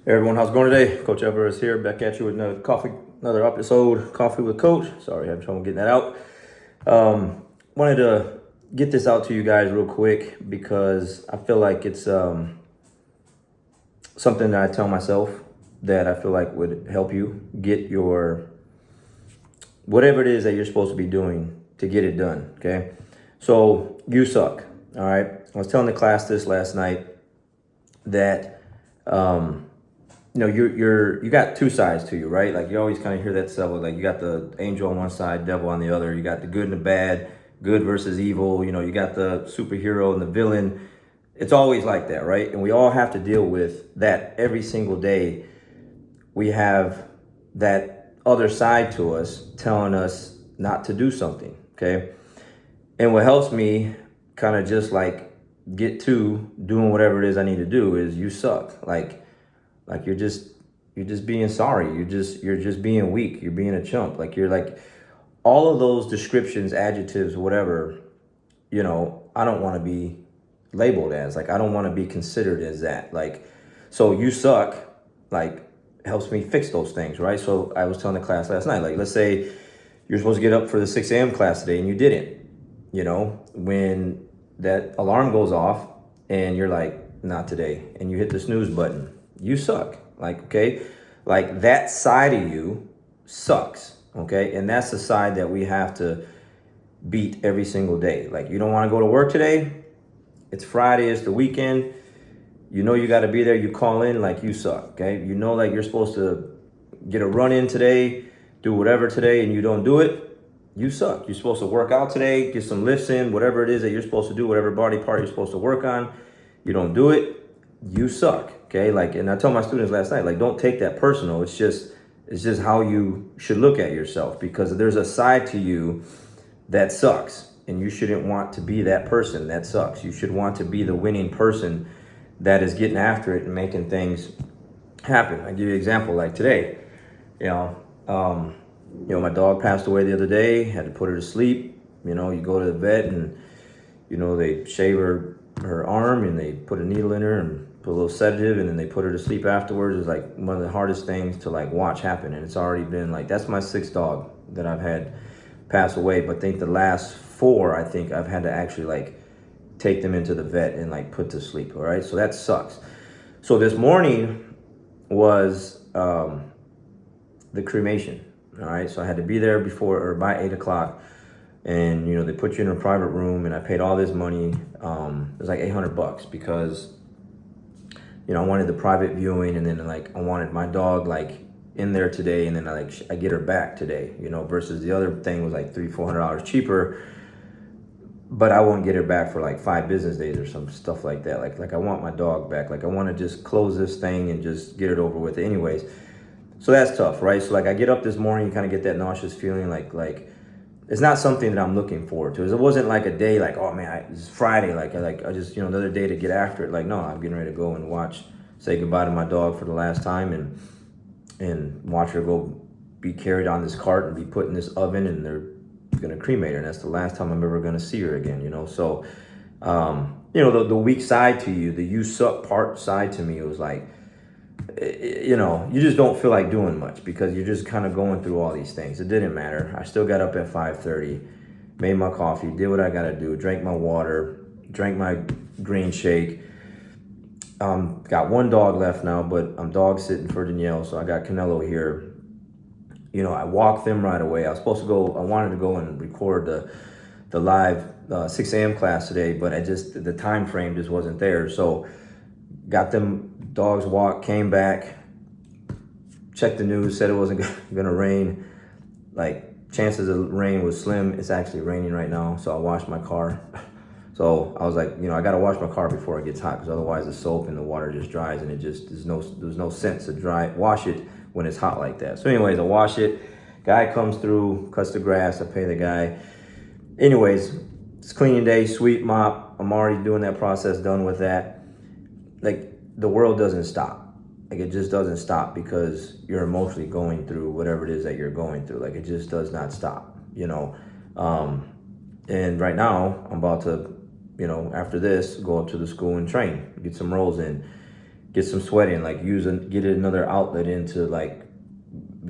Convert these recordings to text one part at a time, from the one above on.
Hey everyone, how's it going today? Coach Alvarez here, back at you with another episode, Coffee with Coach. Sorry, I had trouble getting that out. Wanted to get this out to you guys real quick because I feel like it's something that I tell myself that I feel like would help you get your whatever it is that you're supposed to be doing to get it done. Okay, so you suck. All right, I was telling the class this last night that. You got two sides to you, right? Like you always kind of hear that stuff. Like you got the angel on one side, devil on the other. You got the good and the bad, good versus evil. You got the superhero and the villain. It's always like that, right? And we all have to deal with that every single day. We have that other side to us telling us not to do something, okay? And what helps me kind of just like get to doing whatever it is I need to do is you suck. Like you're just being sorry. You're just being weak. You're being a chump. Like you're like all of those descriptions, adjectives, whatever, I don't want to be labeled as. Like I don't want to be considered as that. Like so you suck, like helps me fix those things, right? So I was telling the class last night, like let's say you're supposed to get up for the 6 a.m. class today and you didn't, when that alarm goes off and you're like, not today, and you hit the snooze button. You suck. Like, okay, like that side of you sucks. Okay. And that's the side that we have to beat every single day. Like, you don't want to go to work today. It's Friday. It's the weekend. You got to be there. You call in like you suck. Okay. Like you're supposed to get a run in today, do whatever today, and you don't do it. You suck. You're supposed to work out today, get some lifts in, whatever it is that you're supposed to do, whatever body part you're supposed to work on. You don't do it. You suck. Okay, like, and I tell my students last night, like, don't take that personal. It's just how you should look at yourself, because there's a side to you that sucks, and you shouldn't want to be that person that sucks. You should want to be the winning person that is getting after it and making things happen. I give you an example, like today, my dog passed away the other day. Had to put her to sleep. You go to the vet and they shave her arm and they put a needle in her and put a little sedative, and then they put her to sleep afterwards. It's like one of the hardest things to like watch happen. And it's already been like, that's my sixth dog that I've had pass away. But I think the last four, I've had to actually like take them into the vet and like put to sleep. All right. So that sucks. So this morning was the cremation. All right. So I had to be there by 8 o'clock. And, they put you in a private room, and I paid all this money. It was like $800 because, I wanted the private viewing, and then like I wanted my dog like in there today, and then I get her back today, versus the other thing was like $300-400 cheaper, but I won't get her back for like 5 business days or some stuff like that. Like I want my dog back. Like I want to just close this thing and just get it over with anyways. So that's tough, right? So like I get up this morning, you kind of get that nauseous feeling, like it's not something that I'm looking forward to. It wasn't like a day like, oh man, it's Friday. I just, another day to get after it. Like, no, I'm getting ready to go and say goodbye to my dog for the last time and watch her go be carried on this cart and be put in this oven, and they're going to cremate her. And that's the last time I'm ever going to see her again, So, the weak side to you, the you suck part side to me, it was like, you just don't feel like doing much because you're just kind of going through all these things. It didn't matter. I still got up at 5:30, made my coffee, did what I got to do, drank my water, drank my green shake. Got one dog left now, but I'm dog sitting for Danielle, so I got Canelo here. I walked them right away. I wanted to go and record the live 6 a.m. class today, but the time frame just wasn't there. So got them dogs walked, came back, checked the news, said it wasn't gonna rain. Like chances of rain was slim. It's actually raining right now, so I washed my car. So I was like, I gotta wash my car before it gets hot, because otherwise the soap and the water just dries, and there's no sense to wash it when it's hot like that. So anyways, I wash it. Guy comes through, cuts the grass. I pay the guy. Anyways, it's cleaning day, sweep, mop. I'm already doing that process, done with that. Like the world doesn't stop. Like it just doesn't stop because you're emotionally going through whatever it is that you're going through. Like it just does not stop, And right now I'm about to, after this, go up to the school and train, get some rolls in. get some sweat in, like get another outlet into like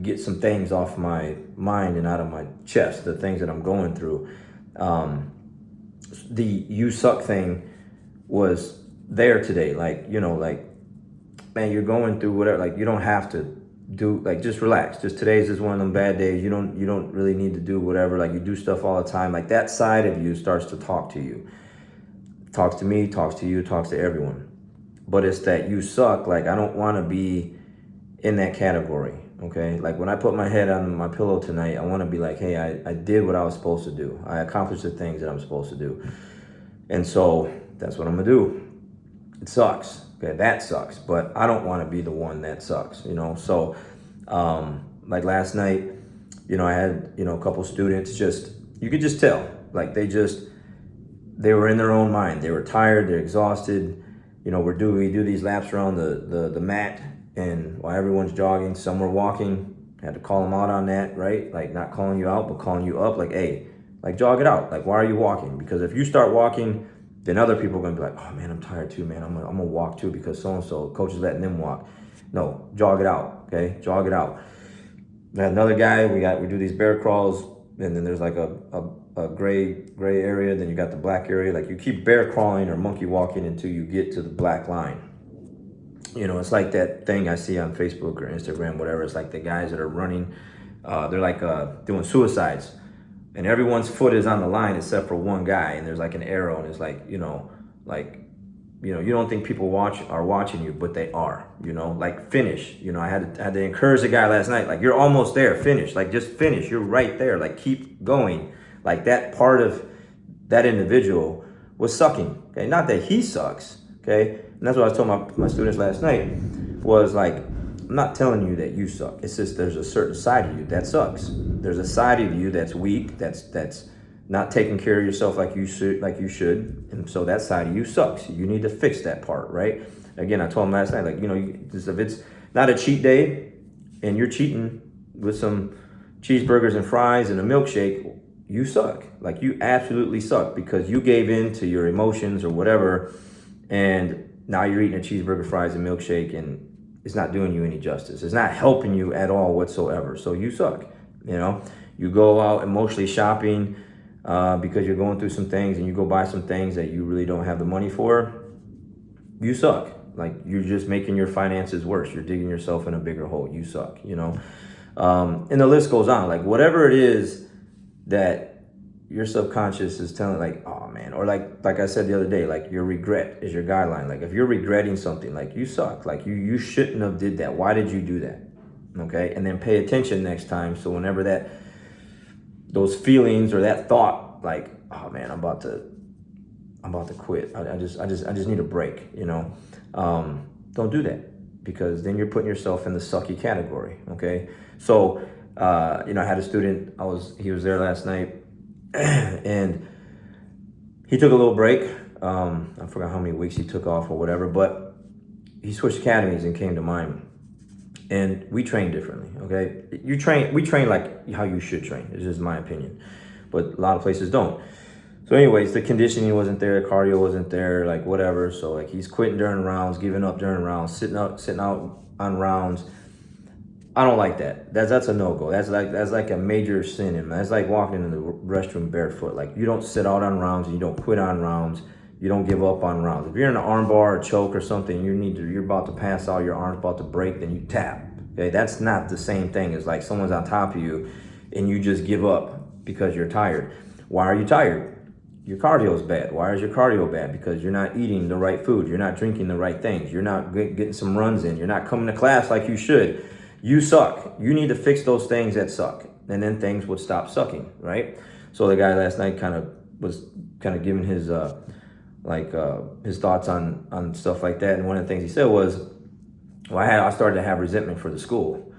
get some things off my mind and out of my chest, the things that I'm going through. The you suck thing was there today. Like, you know, like, man, you're going through whatever, like you don't have to do, like, just relax. Just today's just one of them bad days. You don't really need to do whatever. Like, you do stuff all the time. Like, that side of you starts to talk to you. Talks to me, talks to you, talks to everyone. But it's that you suck. Like, I don't want to be in that category, okay? Like, when I put my head on my pillow tonight, I want to be like, hey, I did what I was supposed to do. I accomplished the things that I'm supposed to do. And so that's what I'm going to do. It sucks. Okay, that sucks. But I don't want to be the one that sucks, you know? So, like last night, you know, I had, you know, a couple students just, you could just tell, like they were in their own mind. They were tired, they're exhausted. You know, we do these laps around the mat, and while everyone's jogging, some were walking. Had to call them out on that, right? Like, not calling you out, but calling you up. Like, hey, like, jog it out. Like, why are you walking? Because if you start walking, then other people are gonna be like, oh man, I'm tired too, man. I'm gonna walk too because so-and-so, coach is letting them walk. No, jog it out, okay? Jog it out. We had another guy, we do these bear crawls, and then there's like a gray area, then you got the black area. Like, you keep bear crawling or monkey walking until you get to the black line. You know, it's like that thing I see on Facebook or Instagram, whatever. It's like the guys that are running, they're like doing suicides, and everyone's foot is on the line except for one guy, and there's like an arrow, and it's like, you know, you don't think people are watching you, but they are, you know, like, finish. You know, I had to encourage the guy last night, like, you're almost there, finish, like, just finish, you're right there, like, keep going. Like, that part of that individual was sucking, okay? Not that he sucks, okay? And that's what I was telling my students last night, was like, I'm not telling you that you suck. It's just there's a certain side of you that sucks. There's a side of you that's weak, that's not taking care of yourself like you should. And so that side of you sucks. You need to fix that part, right? Again, I told them last night, like, you know, if it's not a cheat day and you're cheating with some cheeseburgers and fries and a milkshake, you suck. Like, you absolutely suck because you gave in to your emotions or whatever, and now you're eating a cheeseburger, fries, and milkshake, and it's not doing you any justice. It's not helping you at all whatsoever. So you suck. You know, you go out emotionally shopping because you're going through some things, and you go buy some things that you really don't have the money for. You suck. Like, you're just making your finances worse. You're digging yourself in a bigger hole. You suck, you know. And the list goes on. Like, whatever it is that your subconscious is telling, like, oh man, or like I said the other day, like, your regret is your guideline. Like, if you're regretting something, like, you suck, like, you shouldn't have did that. Why did you do that? Okay, and then pay attention next time. So whenever those feelings or that thought, like, oh man, I'm about to quit. I just need a break. You know, don't do that, because then you're putting yourself in the sucky category. Okay, so you know, I had a student. He was there last night. And he took a little break. I forgot how many weeks he took off or whatever, but he switched academies and came to mine. And we train differently, okay? We train like how you should train. It's just my opinion. But a lot of places don't. So anyways, the conditioning wasn't there, cardio wasn't there, like, whatever. So, like, he's quitting during rounds, giving up during rounds, sitting out on rounds. I don't like that. That's a no-go. That's like a major sin, and that's like walking into the restroom barefoot. Like, you don't sit out on rounds, and you don't quit on rounds. You don't give up on rounds. If you're in an arm bar or choke or something, you're about to pass out, your arm's about to break, then you tap. Okay, that's not the same thing as like someone's on top of you and you just give up because you're tired. Why are you tired? Your cardio is bad. Why is your cardio bad? Because you're not eating the right food. You're not drinking the right things. You're not getting some runs in. You're not coming to class like you should. You suck. You need to fix those things that suck, and then things would stop sucking, right? So the guy last night was giving his his thoughts on stuff like that, and one of the things he said was, well, I started to have resentment for the school,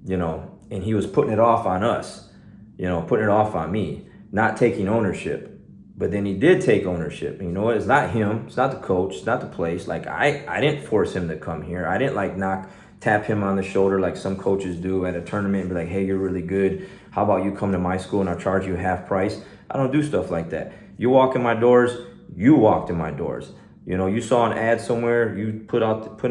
you know, and he was putting it off on us, you know, putting it off on me, not taking ownership. But then he did take ownership. And you know what? It's not him. It's not the coach. It's not the place. Like, I didn't force him to come here. I didn't tap him on the shoulder like some coaches do at a tournament and be like, hey, you're really good. How about you come to my school and I'll charge you half price? I don't do stuff like that. You walk in my doors, you walked in my doors. You know, you saw an ad somewhere, you put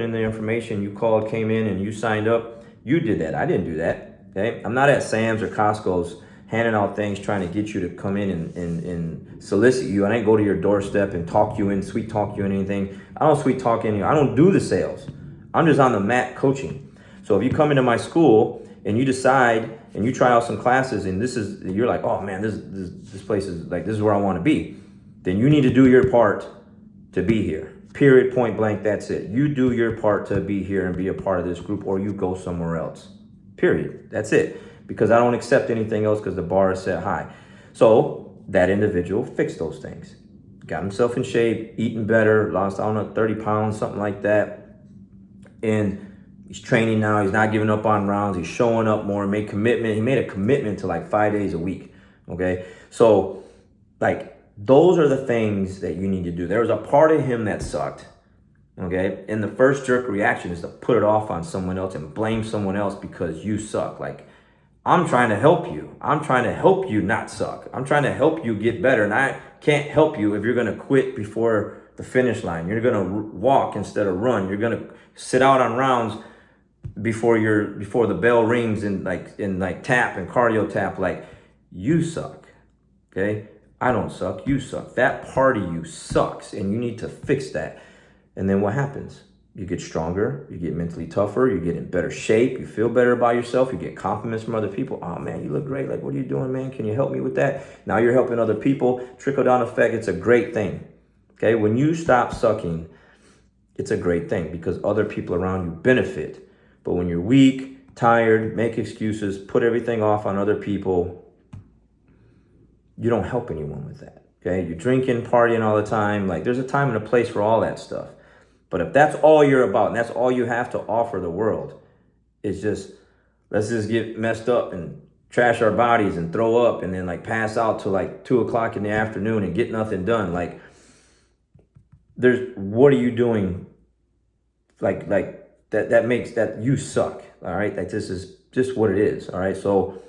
in the information, you called, came in, and you signed up. You did that. I didn't do that. Okay, I'm not at Sam's or Costco's handing out things trying to get you to come in and solicit you. I didn't go to your doorstep and talk you in, sweet talk you in anything. I don't sweet talk any. I don't do the sales. I'm just on the mat coaching. So if you come into my school and you decide and you try out some classes and you're like, oh man, this place is like, this is where I want to be, then you need to do your part to be here. Period, point blank, that's it. You do your part to be here and be a part of this group, or you go somewhere else. Period. That's it. Because I don't accept anything else because the bar is set high. So that individual fixed those things. Got himself in shape, eating better, lost, I don't know, 30 pounds, something like that. And he's training now. He's not giving up on rounds. He's showing up more, made commitment. He made a commitment to like 5 days a week. Okay. So like, those are the things that you need to do. There was a part of him that sucked. Okay. And the first jerk reaction is to put it off on someone else and blame someone else because you suck. Like, I'm trying to help you. I'm trying to help you not suck. I'm trying to help you get better. And I can't help you if you're going to quit before the finish line. You're going to walk instead of run. You're going to sit out on rounds before the bell rings and like tap and cardio tap. Like, you suck. Okay. I don't suck, you suck. That part of you sucks, and you need to fix that. And then what happens? You get stronger, you get mentally tougher, you get in better shape, you feel better about yourself, you get compliments from other people. Oh man, you look great. Like, what are you doing, man? Can you help me with that? Now you're helping other people. Trickle down effect, it's a great thing. Okay, when you stop sucking, it's a great thing because other people around you benefit. But when you're weak, tired, make excuses, put everything off on other people, you don't help anyone with that. Okay, you're drinking, partying all the time. Like, there's a time and a place for all that stuff. But if that's all you're about and that's all you have to offer the world, it's just, let's just get messed up and trash our bodies and throw up and then like pass out till like 2:00 in the afternoon and get nothing done. Like, what are you doing? Like that makes that you suck. All right. Like, this is just what it is. All right. So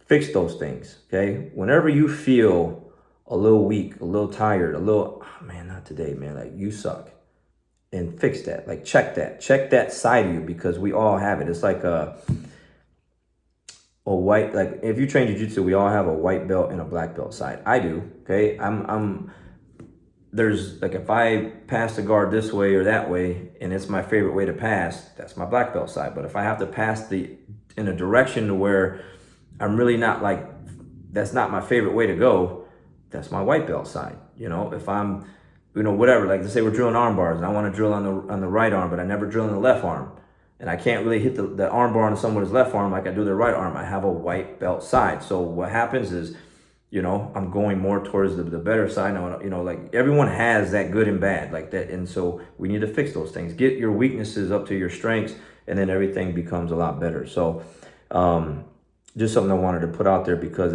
fix those things, okay? Whenever you feel a little weak, a little tired, oh man, not today, man, like, you suck. And fix that, like, check that side of you, because we all have it. It's like a white, like, if you train jiu-jitsu, we all have a white belt and a black belt side. I do, okay? There's, like, if I pass the guard this way or that way, and it's my favorite way to pass, that's my black belt side. But if I have to pass in a direction to where I'm really not like, that's not my favorite way to go, that's my white belt side. You know, if I'm, whatever, like, let's say we're drilling arm bars and I want to drill on the right arm, but I never drill in the left arm. And I can't really hit the arm bar on someone's left arm like I do their right arm. I have a white belt side. So what happens is, I'm going more towards the better side now. Like, everyone has that good and bad like that. And so we need to fix those things. Get your weaknesses up to your strengths, and then everything becomes a lot better. So, just something I wanted to put out there because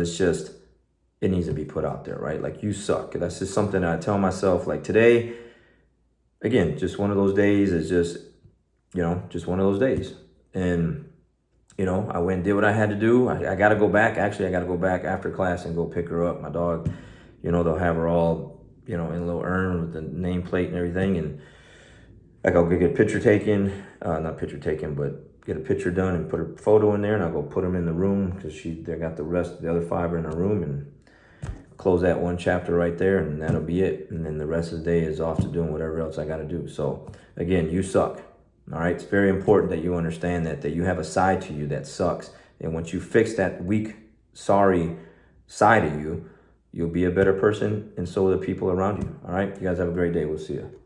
it needs to be put out there, right? Like, you suck. That's just something I tell myself. Like, today, again, just one of those days is just one of those days. And, I went and did what I had to do. I got to go back. Actually, I got to go back after class and go pick her up. My dog, they'll have her all, in a little urn with the nameplate and everything. And I go get a picture taken, not picture taken, but get a picture done and put a photo in there, and I'll go put them in the room because they got the other 5 in her room, and close that one chapter right there, and that'll be it. And then the rest of the day is off to doing whatever else I got to do. So again, you suck. All right. It's very important that you understand that you have a side to you that sucks. And once you fix that weak, sorry side of you, you'll be a better person, and so will the people around you. All right. You guys have a great day. We'll see you.